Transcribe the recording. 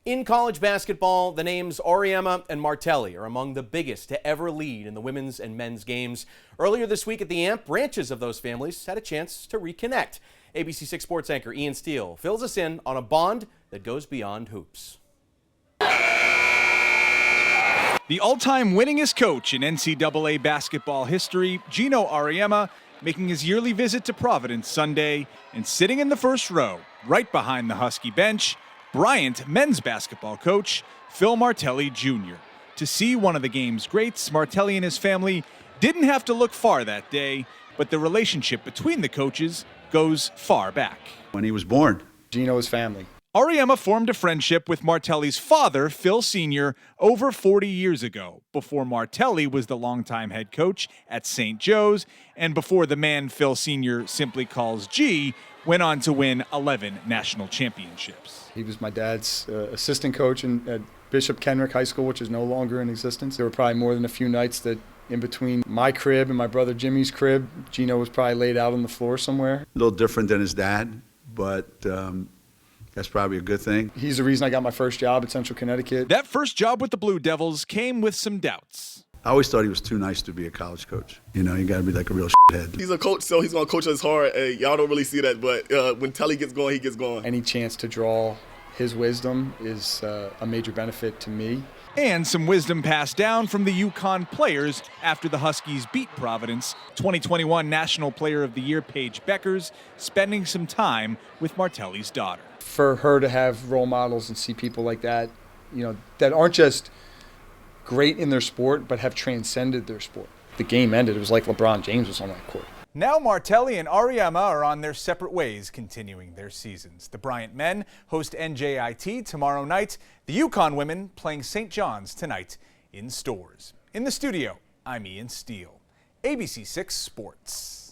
In college basketball, the names Auriemma and Martelli are among the biggest to ever lead in the women's and men's games. Earlier this week at the AMP, branches of those families had a chance to reconnect. ABC6 Sports anchor Ian Steele fills us in on a bond that goes beyond hoops. The all-time winningest coach in NCAA basketball history, Geno Auriemma, making his yearly visit to Providence Sunday and sitting in the first row, right behind the Husky bench, Bryant men's basketball coach Phil Martelli Jr. To see one of the game's greats, Martelli and his family didn't have to look far that day, but the relationship between the coaches goes far back. When he was born, Geno's family. Auriemma formed a friendship with Martelli's father, Phil Sr., over 40 years ago, before Martelli was the longtime head coach at St. Joe's, and before the man Phil Sr. simply calls G went on to win 11 national championships. He was my dad's assistant coach at Bishop Kenrick High School, which is no longer in existence. There were probably more than a few nights that in between my crib and my brother Jimmy's crib, Geno was probably laid out on the floor somewhere. a little different than his dad, but that's probably a good thing. He's the reason I got my first job at Central Connecticut. That first job with the Blue Devils came with some doubts. I always thought he was too nice to be a college coach. You know, you got to be like a real head. He's a coach, so he's going to coach us hard. Y'all don't really see that, but when Telly gets going, he gets going. Any chance to draw his wisdom is a major benefit to me. And some wisdom passed down from the UConn players after the Huskies beat Providence. 2021 National Player of the Year Paige Beckers spending some time with Martelli's daughter. For her to have role models and see people like that, you know, that aren't just great in their sport, but have transcended their sport. The game ended. It was like LeBron James was on that court. Now Martelli and Auriemma are on their separate ways, continuing their seasons. The Bryant men host NJIT tomorrow night. The UConn women playing St. John's tonight in Stores. In the studio, I'm Ian Steele, ABC6 Sports.